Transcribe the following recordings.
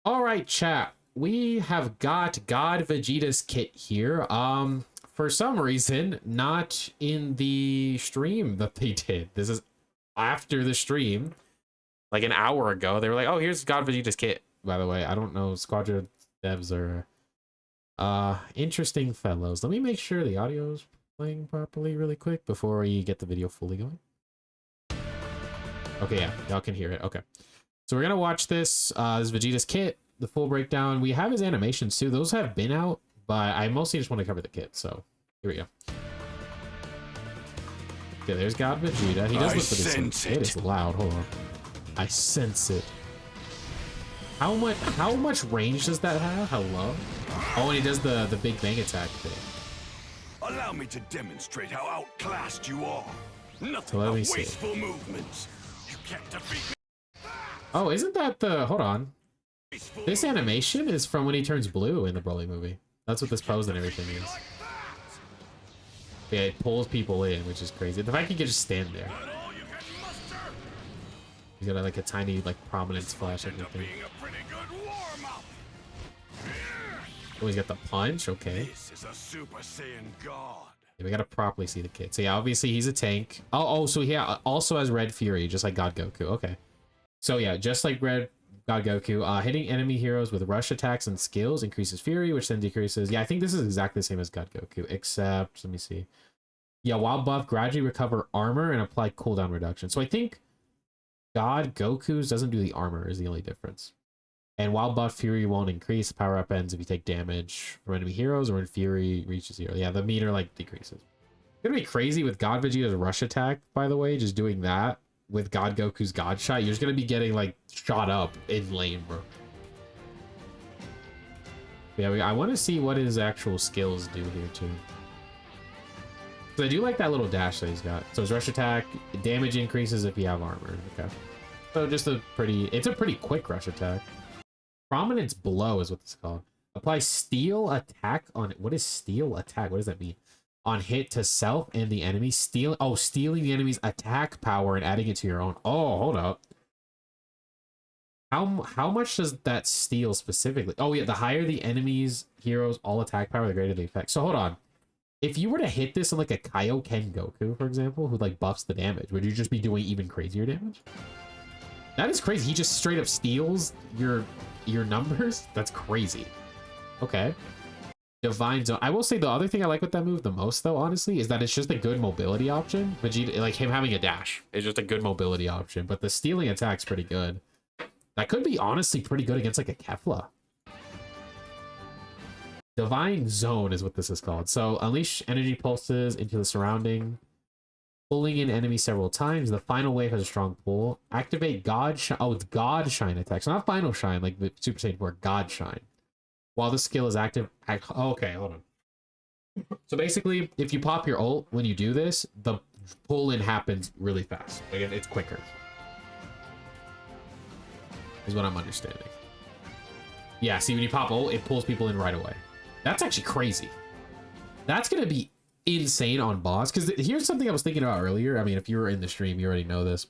All right, chat. We have got God Vegeta's kit here. For some reason, not in the stream that they did. This is after the stream, like an hour ago. They were like, "Oh, here's God Vegeta's kit." By the way, I don't know. Squadra devs are interesting fellows. Let me make sure the audio's playing properly really quick before we get the video fully going. Okay, yeah, y'all can hear it. Okay. So we're gonna watch this. This Vegeta's kit, the full breakdown. We have his animations too. Those have been out, but I mostly just want to cover the kit. So here we go. Okay, there's God Vegeta. He does look for this. It is loud. Hold on. I sense it. How much range does that have? How low? Oh, and he does the big bang attack thing. Allow me to demonstrate how outclassed you are. Nothing So let but me see. wasteful movements. You can't defeat me. Oh, isn't that the... Hold on. This animation is from when he turns blue in the Broly movie. That's what this pose and everything is. Yeah, it pulls people in, which is crazy. The fact he can just stand there. He's got like a tiny like prominence flash and everything. Oh, he's got the punch. Okay. This is a Super Saiyan God. Yeah, we gotta properly see the kid. So yeah, obviously he's a tank. Oh, so he also has Red Fury, just like God Goku. Okay. So yeah, just like Red God Goku, hitting enemy heroes with rush attacks and skills increases Fury, which then decreases. Yeah, I think this is exactly the same as God Goku, except let me see. Yeah, while buff, gradually recover armor and apply cooldown reduction. So I think God Goku's doesn't do the armor is the only difference. And while buff, Fury won't increase. Power up ends if you take damage from enemy heroes or when Fury reaches zero. Yeah, the meter like decreases. It's gonna be crazy with God Vegeta's rush attack, by the way, just doing that with God Goku's God Shot. You're just gonna be getting like shot up in lane, bro. Yeah, I want to see what his actual skills do here too. So I do like that little dash that he's got. So his rush attack, damage increases if you have armor. Okay. So just it's a pretty quick rush attack. Prominence blow is what this is called. Apply steel attack on, what is steel attack? What does that mean? On hit to self and the enemy. Stealing the enemy's attack power and adding it to your own. Oh, hold up. How much does that steal specifically? Oh yeah, the higher the enemy's heroes all attack power, the greater the effect. So hold on. If you were to hit this on like a Kaioken Goku, for example, who like buffs the damage, would you just be doing even crazier damage? That is crazy. He just straight up steals your numbers. That's crazy. Okay. Divine Zone. I will say the other thing I like with that move the most, though, honestly, is that it's just a good mobility option. Vegeta, like him having a dash, is just a good mobility option. But the stealing attack's pretty good. That could be honestly pretty good against like a Kefla. Divine Zone is what this is called. So unleash energy pulses into the surrounding, pulling in enemies several times. The final wave has a strong pull. Activate God Shine. Oh, it's God Shine attack. So not Final Shine like the Super Saiyan 4, God Shine. While the skill is active. Oh, okay, hold on. So basically, if you pop your ult when you do this, the pull in happens really fast. Like it's quicker. Is what I'm understanding. Yeah, see when you pop ult, it pulls people in right away. That's actually crazy. That's gonna be insane on boss, because here's something I was thinking about earlier. I mean, if you were in the stream, you already know this.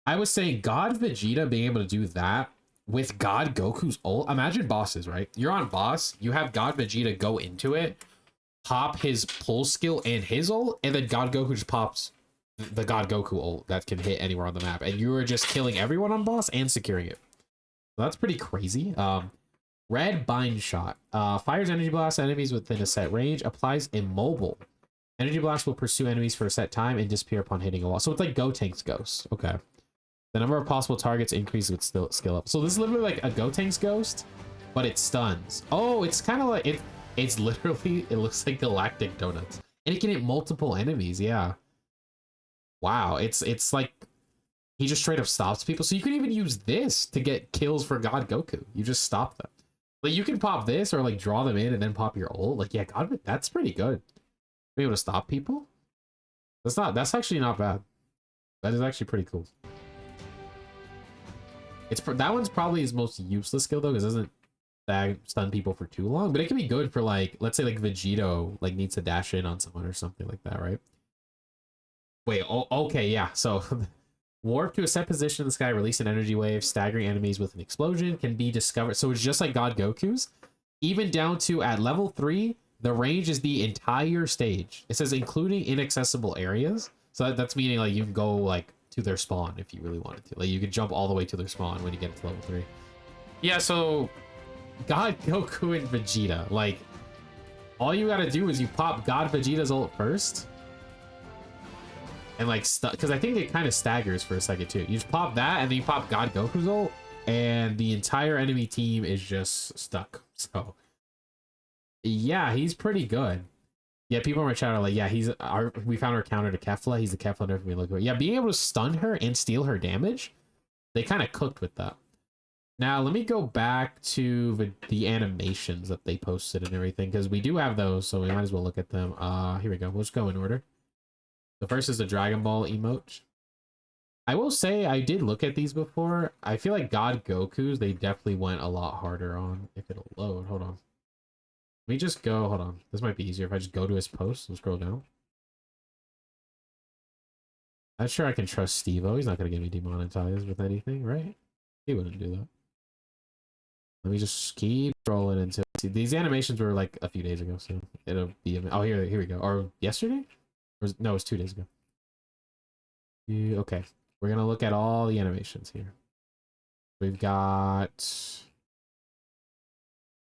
I was saying God Vegeta being able to do that with God Goku's ult. Imagine bosses, right? You're on boss, you have God Vegeta go into it, pop his pull skill and his ult, and then God Goku just pops the God Goku ult that can hit anywhere on the map, and you are just killing everyone on boss and securing it. So that's pretty crazy. Red Bind Shot. Fires energy blast enemies within a set range. Applies immobile. Energy blast will pursue enemies for a set time and disappear upon hitting a wall. So it's like Gotenks Ghost. Okay. The number of possible targets increases with skill up. So this is literally like a Gotenks Ghost, but it stuns. Oh, it's kind of like it's literally, it looks like Galactic Donuts. And it can hit multiple enemies, yeah. Wow, it's like he just straight up stops people. So you could even use this to get kills for God Goku. You just stop them. Like you can pop this or like draw them in and then pop your ult. Like, yeah, God, that's pretty good. Be able to stop people? That's actually not bad. That is actually pretty cool. That one's probably his most useless skill though, because it doesn't stun people for too long, but it can be good for like, let's say like Vegito like needs to dash in on someone or something like that, right? Wait, oh, okay, yeah. So Warp to a set position in the sky, release an energy wave, staggering enemies with an explosion, can be discovered. So it's just like God Goku's. Even down to at level 3, the range is the entire stage. It says including inaccessible areas. So that's meaning like you can go like to their spawn if you really wanted to. Like you can jump all the way to their spawn when you get to level 3. Yeah, so God Goku and Vegeta, like all you gotta do is you pop God Vegeta's ult first. And like, because I think it kind of staggers for a second too. You just pop that and then you pop God Goku's ult and the entire enemy team is just stuck. So yeah, he's pretty good. Yeah, people in my chat are like, yeah, we found our counter to Kefla. He's the Kefla nerf we look for. Yeah, being able to stun her and steal her damage, they kind of cooked with that. Now, let me go back to the animations that they posted and everything, because we do have those, so we might as well look at them. Here we go. We'll just go in order. The first is the Dragon Ball emote. I will say I did look at these before. I feel like God Goku's, they definitely went a lot harder on. If it'll load, hold on. Let me just go, hold on. This might be easier if I just go to his post and scroll down. I'm sure I can trust Steve-O. He's not going to get me demonetized with anything, right? He wouldn't do that. Let me just keep scrolling until... See, these animations were like a few days ago, so it'll be... Oh, here we go. Or yesterday? Or no, it was 2 days ago. Okay. We're going to look at all the animations here. We've got...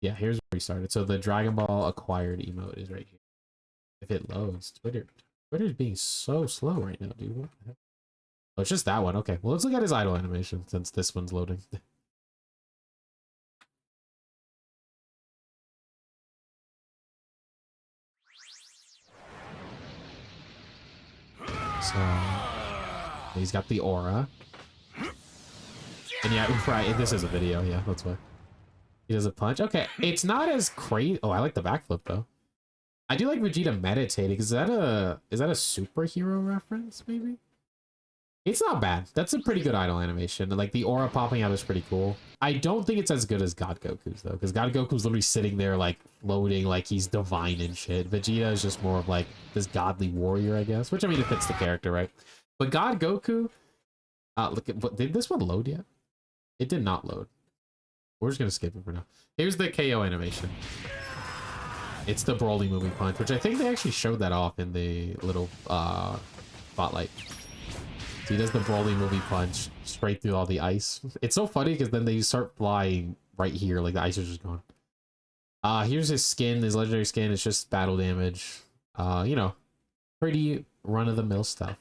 Yeah, here's where we started. So the Dragon Ball acquired emote is right here. If it loads, Twitter's being so slow right now, dude. What the heck? Oh, it's just that one. Okay, well, let's look at his idle animation since this one's loading. So he's got the aura. And yeah, right, this is a video, yeah, that's why. He does a punch. Okay, it's not as crazy. Oh, I like the backflip though. I do like Vegeta meditating. Is that a superhero reference? Maybe. It's not bad. That's a pretty good idle animation. Like the aura popping out is pretty cool. I don't think it's as good as God Goku's though, because God Goku's literally sitting there like floating, like he's divine and shit. Vegeta is just more of like this godly warrior, I guess. Which I mean, it fits the character, right? But God Goku. Look at did this one load yet? It did not load. We're just gonna skip it for now. Here's the KO animation. It's the Broly movie punch, which I think they actually showed that off in the little spotlight. So he does the Broly movie punch straight through all the ice. It's so funny because then they start flying right here, like the ice is just gone. Here's his skin, his legendary skin. It's just battle damage. You know, pretty run-of-the-mill stuff.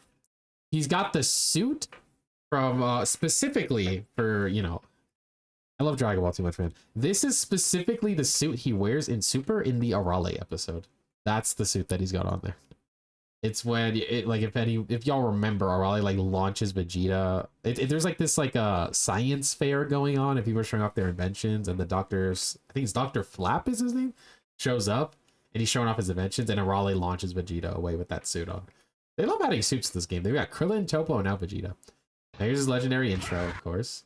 He's got the suit from specifically for, you know, I love Dragon Ball too much, man. This is specifically the suit he wears in Super in the Arale episode. That's the suit that he's got on there. It's when like if y'all remember, Arale like launches Vegeta. There's like this like a science fair going on, and people are showing off their inventions, and the doctor's, I think it's Dr. Flap is his name, shows up and he's showing off his inventions, and Arale launches Vegeta away with that suit on. They love adding suits to this game. They've got Krillin, Topo, and now Vegeta. Now here's his legendary intro, of course.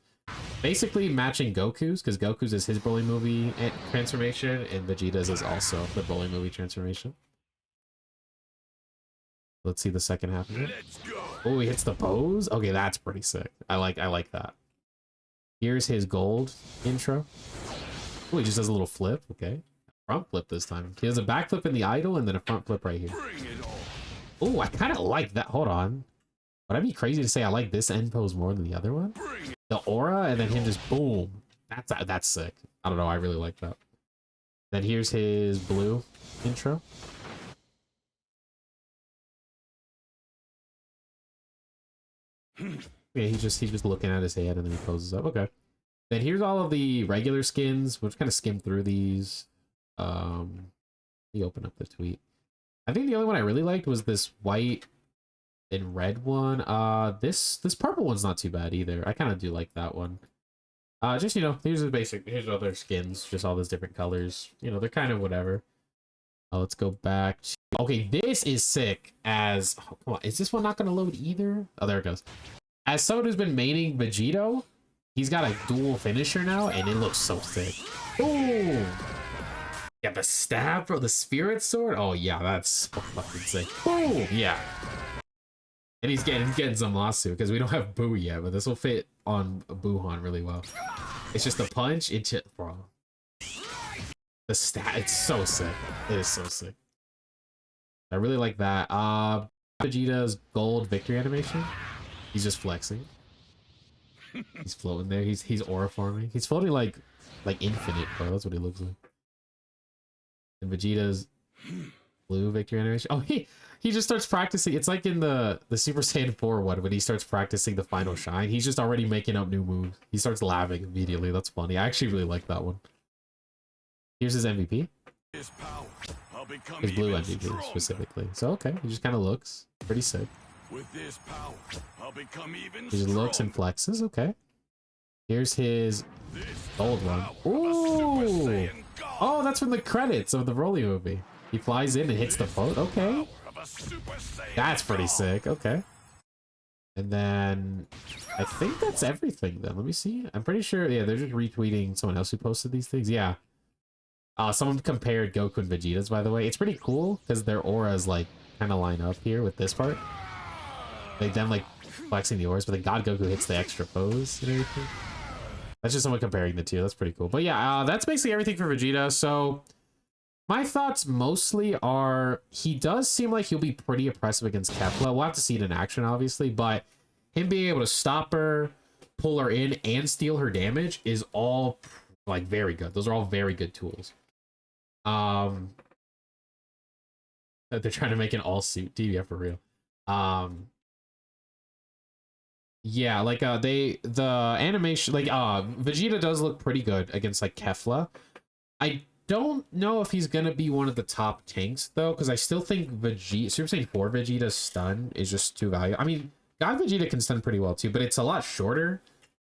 Basically matching Goku's, because Goku's is his Broly movie transformation, and Vegeta's is also the Broly movie transformation. Let's see the second half of it. Oh, he hits the pose? Okay, that's pretty sick. I like that. Here's his gold intro. Oh, he just does a little flip. Okay. Front flip this time. He has a back flip in the idol and then a front flip right here. Oh, I kind of like that. Hold on. Would I be crazy to say I like this end pose more than the other one? The aura and then him just boom. That's sick. I don't know. I really like that. Then here's his blue intro. Yeah, he's just looking at his head and then he poses up. Okay. Then here's all of the regular skins. We'll just kind of skim through these. He opened up the tweet. I think the only one I really liked was this white and red one. This purple one's not too bad either. I kind of do like that one. Just, you know, here's other skins, just all those different colors. You know, they're kind of whatever. Let's go back to... Okay, this is sick as... Oh, come on, is this one not going to load either? Oh, there it goes. As someone who's been maining Vegito, he's got a dual finisher now, and it looks so sick. Boom! Yeah, the stab or the spirit sword? Oh, yeah, that's so fucking sick. Boom! Yeah. And he's getting Zamasu because we don't have Boo yet, but this will fit on Buhan really well. It's just a punch into, bro. The stat, it's so sick. It is so sick. I really like that. Vegeta's gold victory animation. He's just flexing. He's floating there. He's aura farming. He's floating like infinite, bro. That's what he looks like. And Vegeta's blue victory animation. Oh, he just starts practicing. It's like in the Super Saiyan 4 one when he starts practicing the final shine. He's just already making up new moves. He starts laughing immediately. That's funny. I actually really like that one. Here's his MVP. His blue MVP specifically. So okay, he just kind of looks pretty sick. With this power, I'll become even he just looks and flexes. Okay. Here's his gold one. Ooh! Oh, that's from the credits of the Broly movie. He flies in and hits the boat. Okay. That's pretty sick. Okay. And then I think that's everything then. Let me see. I'm pretty sure. Yeah, they're just retweeting someone else who posted these things. Yeah. Someone compared Goku and Vegeta's, by the way. It's pretty cool because their auras like kind of line up here with this part. Like them like flexing the auras, but then God Goku hits the extra pose and everything. That's just someone comparing the two. That's pretty cool. But yeah, that's basically everything for Vegeta. So my thoughts mostly are he does seem like he'll be pretty oppressive against Kefla. We'll have to see it in action, obviously, but him being able to stop her, pull her in, and steal her damage is all like very good. Those are all very good tools. They're trying to make an all suit team, yeah, for real. Yeah, like the animation, like Vegeta does look pretty good against like Kefla. I don't know if he's gonna be one of the top tanks though, because I still think Super Saiyan 4 Vegeta's stun is just too valuable. I mean, God Vegeta can stun pretty well too, but it's a lot shorter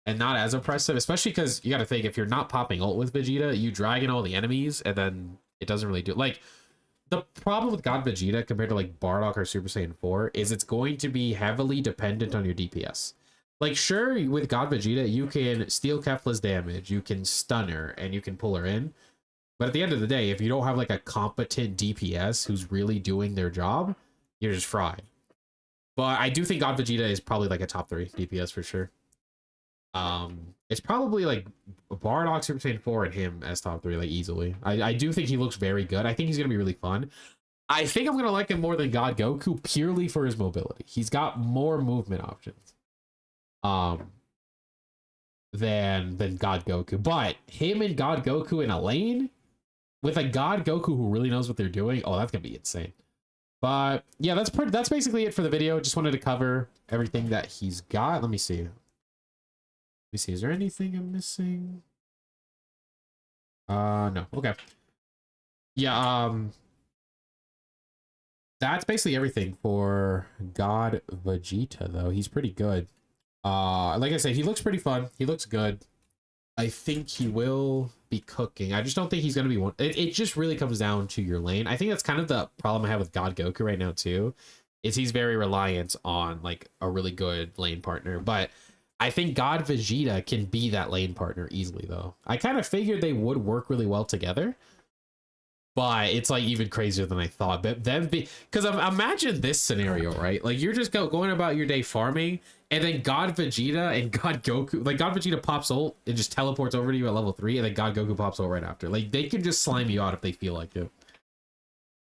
and not as oppressive, especially because you got to think if you're not popping ult with Vegeta, you dragging all the enemies, and then it doesn't really do it. Like the problem with God Vegeta compared to like Bardock or Super Saiyan 4 is it's going to be heavily dependent on your DPS. Like sure, with God Vegeta, you can steal Kefla's damage, you can stun her, and you can pull her in. But at the end of the day, if you don't have like a competent DPS who's really doing their job, you're just fried. But I do think God Vegeta is probably like a top 3 DPS for sure. It's probably like Bardock, Super Saiyan 4, and him as top 3, like easily. I do think he looks very good. I think he's gonna be really fun. I think I'm gonna like him more than God Goku purely for his mobility. He's got more movement options than God Goku. But him and God Goku in a lane with a God Goku who really knows what they're doing, oh, that's gonna be insane. But yeah, that's basically it for the video. Just wanted to cover everything that he's got. Let me see. Is there anything I'm missing? No. Okay. Yeah, that's basically everything for God Vegeta, though. He's pretty good. Like I said, he looks pretty fun. He looks good. I think he will be cooking. I just don't think he's going to be one. It just really comes down to your lane. I think that's kind of the problem I have with God Goku right now, too, is he's very reliant on, like, a really good lane partner. But I think God Vegeta can be that lane partner easily, though. I kind of figured they would work really well together, but it's like even crazier than I thought. But then, because imagine this scenario, right? Like you're just going about your day farming, and then God Vegeta and God Goku, like God Vegeta pops ult and just teleports over to you at level 3, and then God Goku pops ult right after. Like they can just slime you out if they feel like it.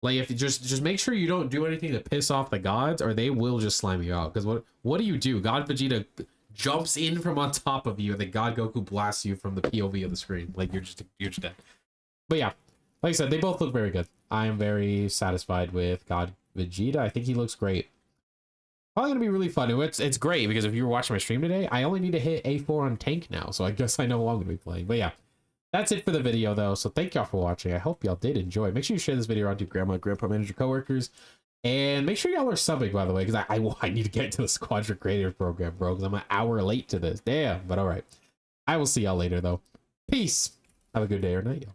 Like if you just make sure you don't do anything to piss off the gods, or they will just slime you out. Because what do? God Vegeta jumps in from on top of you, and then God Goku blasts you from the POV of the screen. Like you're just dead. But yeah, like I said, they both look very good. I am very satisfied with God Vegeta. I think he looks great. Probably gonna be really fun. It's great because if you were watching my stream today, I only need to hit A4 on tank now, so I guess I know who I'm gonna be playing. But yeah, that's it for the video though. So thank y'all for watching. I hope y'all did enjoy. Make sure you share this video around to your grandma, grandpa, manager, coworkers. And make sure y'all are subbing, by the way, because I need to get into the Squadra Creative Program, bro, because I'm an hour late to this. Damn, but all right. I will see y'all later, though. Peace. Have a good day or night, y'all.